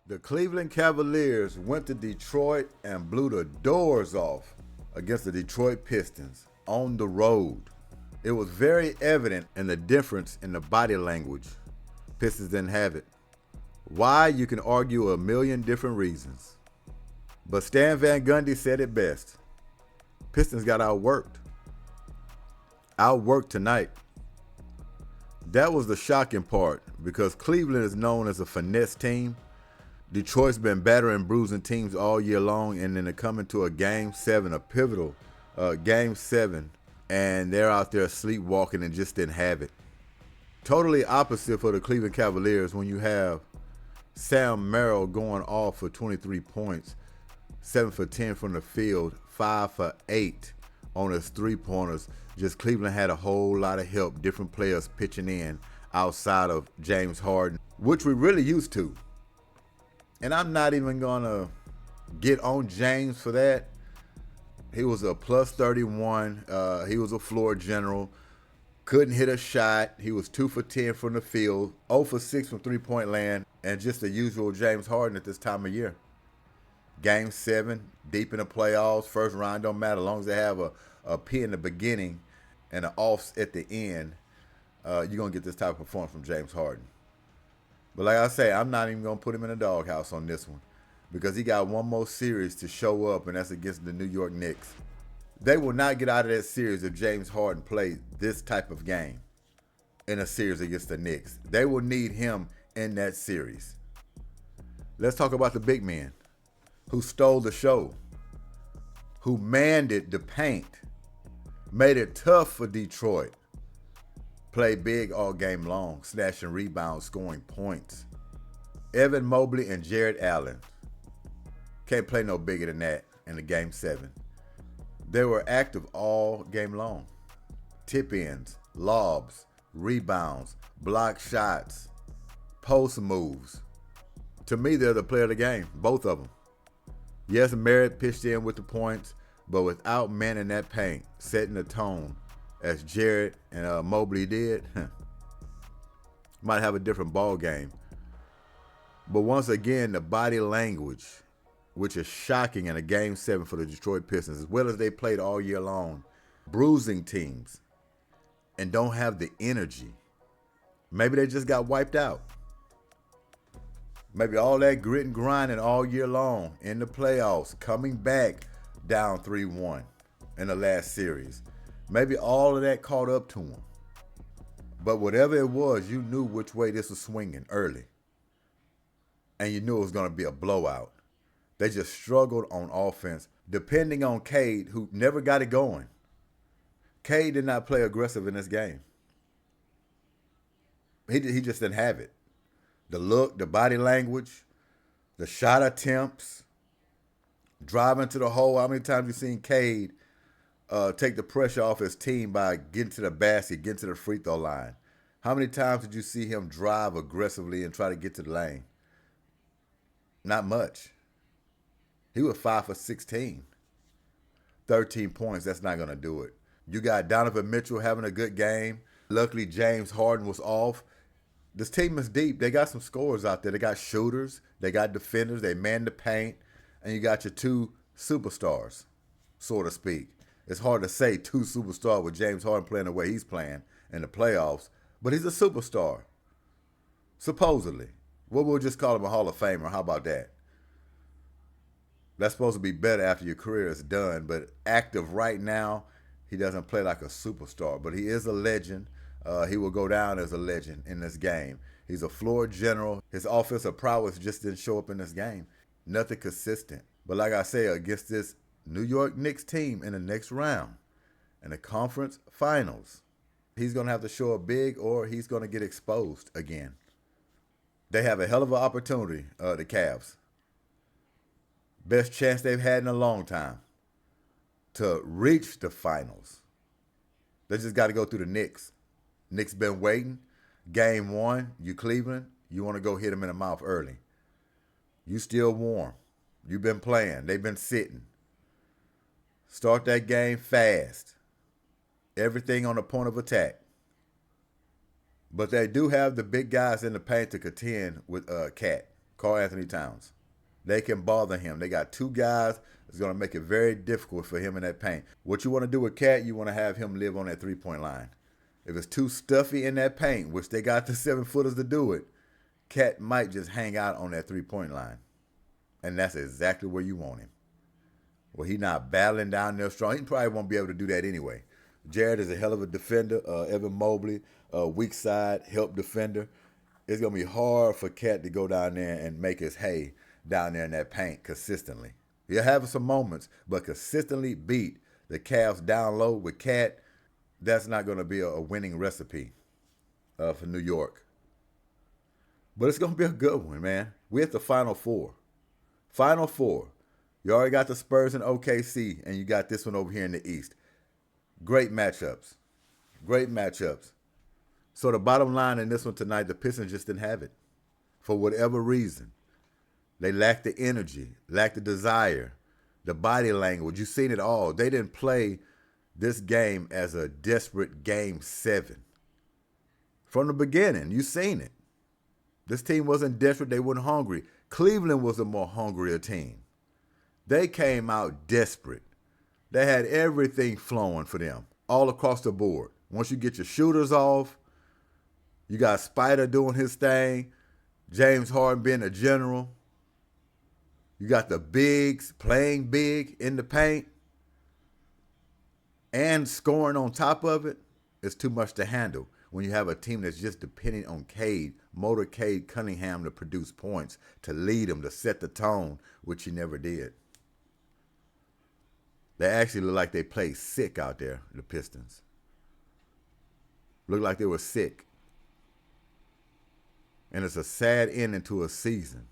The Cleveland Cavaliers went to Detroit and blew the doors off against the Detroit Pistons on the road. It was very evident in the difference in the body language. Pistons didn't have it. Why? You can argue a million different reasons. But Stan Van Gundy said it best. Pistons got outworked. Outworked tonight. That was the shocking part because Cleveland is known as a finesse team. Detroit's been battering and bruising teams all year long, and then they're coming to a Game 7, a pivotal Game 7, and they're out there sleepwalking and just didn't have it. Totally opposite for the Cleveland Cavaliers when you have Sam Merrill going off for 23 points, 7 for 10 from the field, 5 for 8 on his three-pointers. Just Cleveland had a whole lot of help, different players pitching in outside of James Harden, which we're really used to. And I'm not even going to get on James for that. He was a plus 31. He was a floor general. Couldn't hit a shot. He was 2 for 10 from the field, 0 for 6 from three-point land, and just the usual James Harden at this time of year. Game 7, deep in the playoffs, first round don't matter. As long as they have a P in the beginning and an offs at the end, you're going to get this type of performance from James Harden. But like I say, I'm not even going to put him in a doghouse on this one because he got one more series to show up, and that's against the New York Knicks. They will not get out of that series if James Harden plays this type of game in a series against the Knicks. They will need him in that series. Let's talk about the big man who stole the show, who manned it, the paint, made it tough for Detroit. Played big all game long, snatching rebounds, scoring points. Evan Mobley and Jared Allen. Can't play no bigger than that in the Game 7. They were active all game long. Tip-ins, lobs, rebounds, block shots, post moves. To me, they're the player of the game, both of them. Yes, Merritt pitched in with the points, but without manning that paint, setting the tone, as Jared and Mobley did, might have a different ball game. But once again, the body language, which is shocking in a Game 7 for the Detroit Pistons, as well as they played all year long, bruising teams, and don't have the energy. Maybe they just got wiped out. Maybe all that grit and grinding all year long in the playoffs, coming back down 3-1 in the last series. Maybe all of that caught up to him. But whatever it was, you knew which way this was swinging early. And you knew it was going to be a blowout. They just struggled on offense, depending on Cade, who never got it going. Cade did not play aggressive in this game. He just didn't have it. The look, the body language, the shot attempts, driving to the hole. How many times you seen Cade take the pressure off his team by getting to the basket, getting to the free throw line? How many times did you see him drive aggressively and try to get to the lane? Not much. He was 5 for 16. 13 points, that's not going to do it. You got Donovan Mitchell having a good game. Luckily, James Harden was off. This team is deep. They got some scorers out there. They got shooters. They got defenders. They man the paint. And you got your two superstars, so to speak. It's hard to say two superstars with James Harden playing the way he's playing in the playoffs, but he's a superstar, supposedly. We'll just call him a Hall of Famer. How about that? That's supposed to be better after your career is done, but active right now, he doesn't play like a superstar, but he is a legend. He will go down as a legend in this game. He's a floor general. His offensive prowess just didn't show up in this game. Nothing consistent. But like I say, against this New York Knicks team in the next round, in the conference finals, he's going to have to show up big or he's going to get exposed again. They have a hell of an opportunity, the Cavs. Best chance they've had in a long time to reach the finals. They just got to go through the Knicks. Knicks been waiting. Game 1, you Cleveland, you want to go hit them in the mouth early. You still warm. You've been playing. They've been sitting. Start that game fast. Everything on the point of attack. But they do have the big guys in the paint to contend with Cat. Karl Anthony Towns. They can bother him. They got two guys that's going to make it very difficult for him in that paint. What you want to do with Cat, you want to have him live on that three-point line. If it's too stuffy in that paint, which they got the 7-footers to do it, Cat might just hang out on that three-point line. And that's exactly where you want him. Well, he's not battling down there strong. He probably won't be able to do that anyway. Jared is a hell of a defender. Evan Mobley, weak side, help defender. It's going to be hard for Cat to go down there and make his hay down there in that paint consistently. He'll have some moments, but consistently beat the Cavs down low with Cat, that's not going to be a winning recipe for New York. But it's going to be a good one, man. We're at the Final Four. Final Four. You already got the Spurs and OKC, and you got this one over here in the East. Great matchups. Great matchups. So the bottom line in this one tonight, the Pistons just didn't have it. For whatever reason. They lacked the energy, lacked the desire, the body language. You've seen it all. They didn't play this game as a desperate game 7. From the beginning, you've seen it. This team wasn't desperate. They weren't hungry. Cleveland was a more hungrier team. They came out desperate. They had everything flowing for them all across the board. Once you get your shooters off, you got Spider doing his thing, James Harden being a general. You got the bigs playing big in the paint and scoring on top of it. It's too much to handle when you have a team that's just depending on Cade Cunningham to produce points, to lead them, to set the tone, which he never did. They actually look like they played sick out there, the Pistons. Looked like they were sick. And it's a sad ending to a season.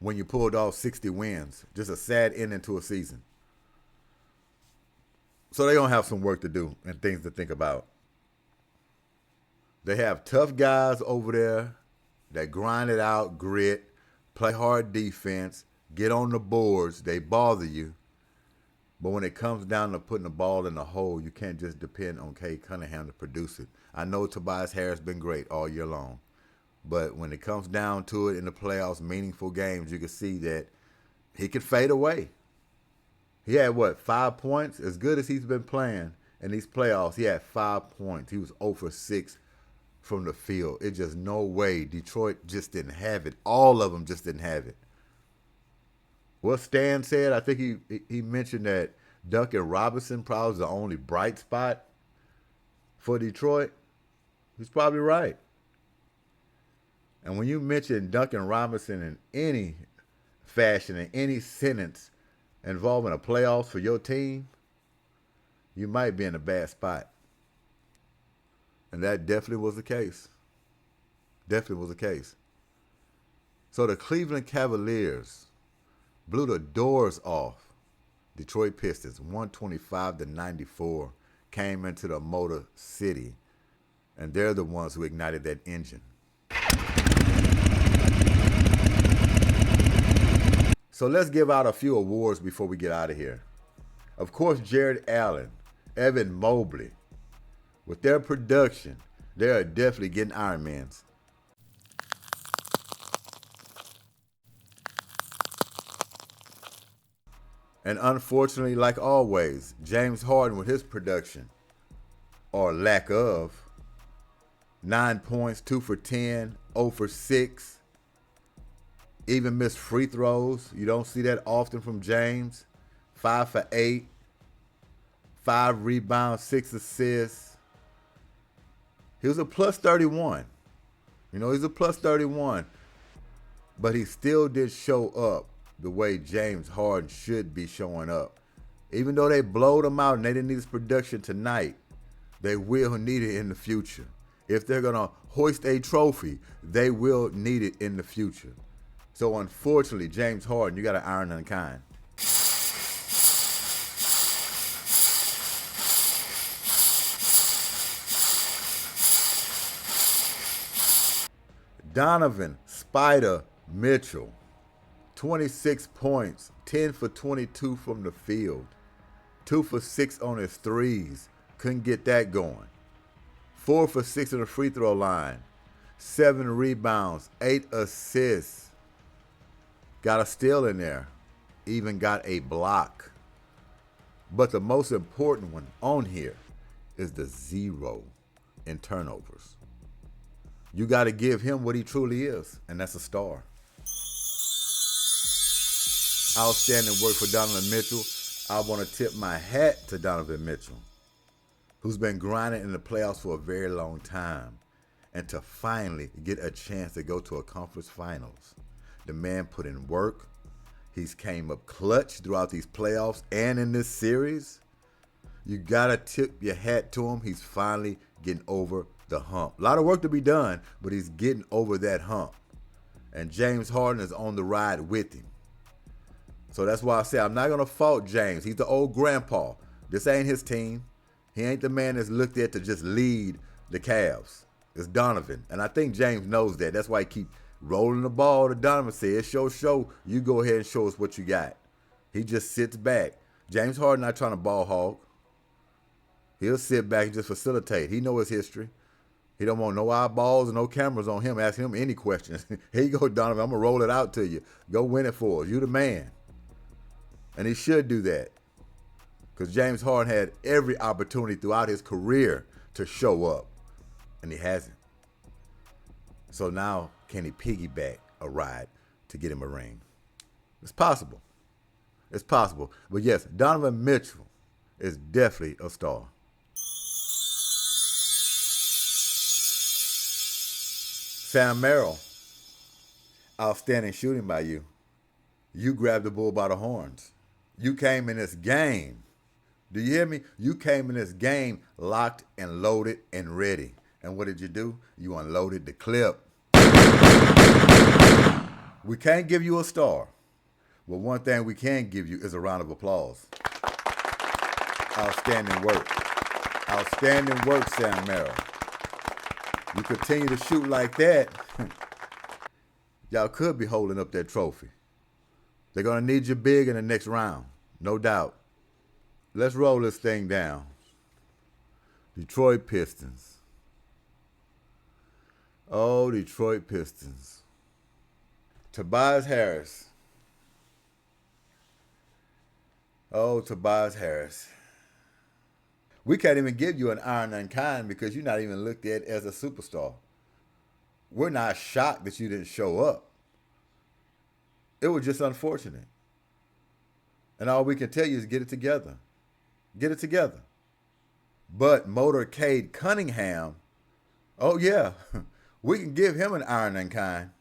When you pulled off 60 wins, just a sad ending to a season. So they're going to have some work to do and things to think about. They have tough guys over there that grind it out, grit, play hard defense, get on the boards, they bother you. But when it comes down to putting the ball in the hole, you can't just depend on Cade Cunningham to produce it. I know Tobias Harris been great all year long. But when it comes down to it in the playoffs, meaningful games, you can see that he could fade away. He had, 5 points? As good as he's been playing in these playoffs, he had 5 points. He was 0 for 6 from the field. It's just no way. Detroit just didn't have it. All of them just didn't have it. What Stan said, I think he mentioned that Duncan Robinson probably was the only bright spot for Detroit. He's probably right. And when you mention Duncan Robinson in any fashion, in any sentence involving a playoffs for your team, you might be in a bad spot. And that definitely was the case. Definitely was the case. So the Cleveland Cavaliers blew the doors off Detroit Pistons, 125-94, came into the Motor City, and they're the ones who ignited that engine. So let's give out a few awards before we get out of here. Of course, Jared Allen, Evan Mobley, with their production, they are definitely getting Ironmans. And unfortunately, like always, James Harden with his production, or lack of, 9 points, 2 for 10, 0 for 6. Even missed free throws. You don't see that often from James. 5 for 8. 5 rebounds, 6 assists. He was a plus 31. He's a plus 31. But he still did show up the way James Harden should be showing up. Even though they blowed him out and they didn't need his production tonight, they will need it in the future. If they're going to hoist a trophy, they will need it in the future. So unfortunately, James Harden, you got to iron unkind. Donovan Spider Mitchell, 26 points, 10 for 22 from the field, 2 for 6 on his threes. Couldn't get that going. 4 for 6 on the free throw line. 7 rebounds, 8 assists. Got a steal in there. Even got a block. But the most important one on here is the 0 in turnovers. You got to give him what he truly is, and that's a star. Outstanding work for Donovan Mitchell. I want to tip my hat to Donovan Mitchell, who's been grinding in the playoffs for a very long time, and to finally get a chance to go to a conference finals. The man put in work. He's came up clutch throughout these playoffs and in this series. You got to tip your hat to him. He's finally getting over the hump. A lot of work to be done, but he's getting over that hump. And James Harden is on the ride with him. So that's why I say I'm not going to fault James. He's the old grandpa. This ain't his team. He ain't the man that's looked at to just lead the Cavs. It's Donovan. And I think James knows that. That's why he keep rolling the ball to Donovan. Say, it's your show. You go ahead and show us what you got. He just sits back. James Harden not trying to ball hog. He'll sit back and just facilitate. He know his history. He don't want no eyeballs and no cameras on him asking him any questions. Here you go, Donovan. I'm going to roll it out to you. Go win it for us. You the man. And he should do that. Because James Harden had every opportunity throughout his career to show up. And he hasn't. So now, can he piggyback a ride to get him a ring? It's possible. It's possible. But yes, Donovan Mitchell is definitely a star. Sam Merrill, outstanding shooting by you. You grabbed the bull by the horns. You came in this game. Do you hear me? You came in this game locked and loaded and ready. And what did you do? You unloaded the clip. We can't give you a star. But one thing we can give you is a round of applause. Outstanding work. Outstanding work, Sam Merrill. You continue to shoot like that, y'all could be holding up that trophy. They're going to need you big in the next round, no doubt. Let's roll this thing down. Detroit Pistons. Oh, Detroit Pistons. Tobias Harris. Oh, Tobias Harris. We can't even give you an iron unkind because you're not even looked at as a superstar. We're not shocked that you didn't show up. It was just unfortunate. And all we can tell you is get it together. Get it together. But Motorcade Cunningham, oh yeah, we can give him an iron unkind.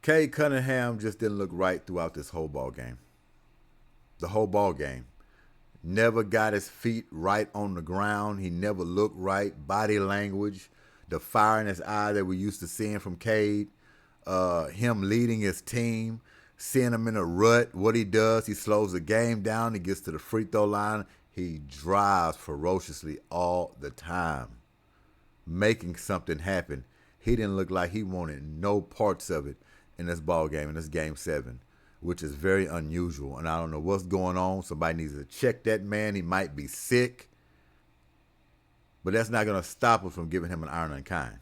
Cade Cunningham just didn't look right throughout this whole ball game. The whole ball game. Never got his feet right on the ground. He never looked right. Body language, the fire in his eye that we're used to seeing from Cade, him leading his team, seeing him in a rut. What he does, he slows the game down. He gets to the free throw line. He drives ferociously all the time, making something happen. He didn't look like he wanted no parts of it in this ball game, in this game 7, which is very unusual. And I don't know what's going on. Somebody needs to check that man. He might be sick. But that's not going to stop us from giving him an iron unkind.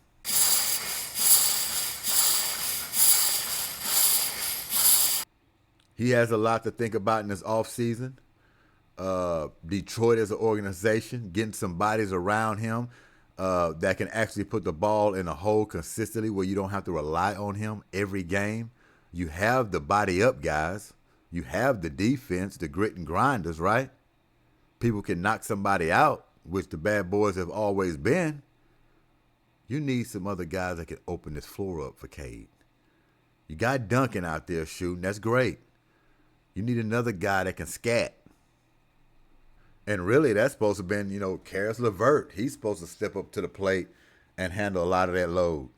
He has a lot to think about in this offseason. Detroit as an organization, getting some bodies around him that can actually put the ball in a hole consistently where you don't have to rely on him every game. You have the body up guys. You have the defense, the grit and grinders, right? People can knock somebody out, which the bad boys have always been. You need some other guys that can open this floor up for Cade. You got Duncan out there shooting. That's great. You need another guy that can scat. And really, that's supposed to have been, Karis LeVert. He's supposed to step up to the plate and handle a lot of that load.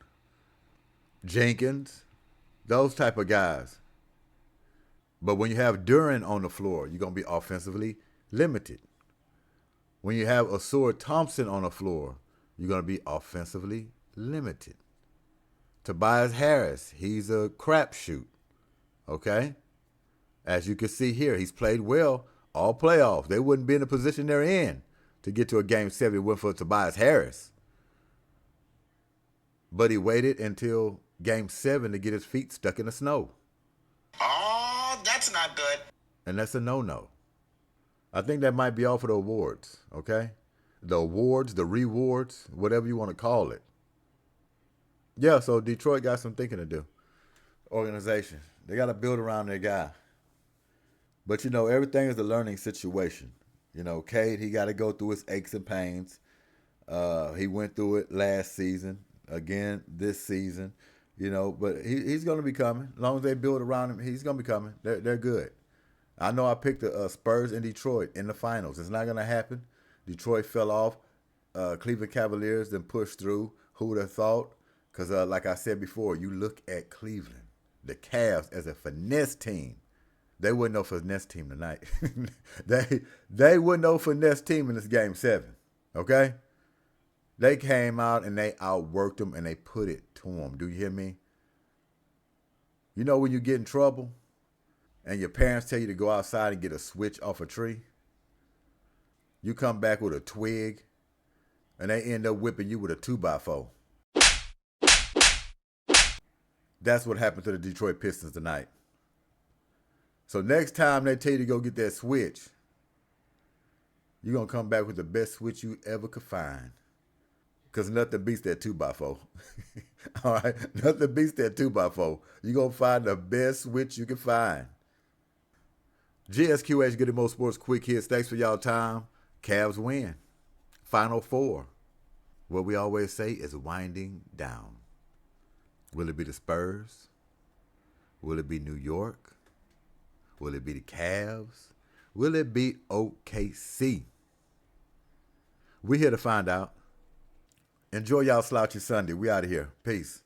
Jenkins, those type of guys. But when you have Duren on the floor, you're going to be offensively limited. When you have Asur Thompson on the floor, you're going to be offensively limited. Tobias Harris, he's a crapshoot. Okay? As you can see here, he's played well all playoffs. They wouldn't be in the position they're in to get to a game 7. He went for Tobias Harris. But he waited until game 7 to get his feet stuck in the snow. Oh, that's not good. And that's a no-no. I think that might be all for the awards, okay? The awards, the rewards, whatever you want to call it. Yeah, so Detroit got some thinking to do. Organization. They got to build around their guy. But, everything is a learning situation. Cade, he got to go through his aches and pains. He went through it last season, again this season, but he's going to be coming. As long as they build around him, he's going to be coming. They're good. I know I picked the Spurs in Detroit in the finals. It's not going to happen. Detroit fell off. Cleveland Cavaliers then pushed through. Who would have thought? Because like I said before, you look at Cleveland, the Cavs as a finesse team. They wasn't no finesse team tonight. they wasn't no finesse team in this game 7. Okay? They came out and they outworked them and they put it to them. Do you hear me? When you get in trouble and your parents tell you to go outside and get a switch off a tree, you come back with a twig and they end up whipping you with a 2x4. That's what happened to the Detroit Pistons tonight. So next time they tell you to go get that switch, you're going to come back with the best switch you ever could find. Because nothing beats that 2x4. All right? Nothing beats that 2x4. You're going to find the best switch you can find. G.S.Q.H. Goodymo Sports Quick Hits. Thanks for y'all time. Cavs win. Final 4. What we always say is winding down. Will it be the Spurs? Will it be New York? Will it be the Cavs? Will it be OKC? We're here to find out. Enjoy y'all slouchy Sunday. We out of here. Peace.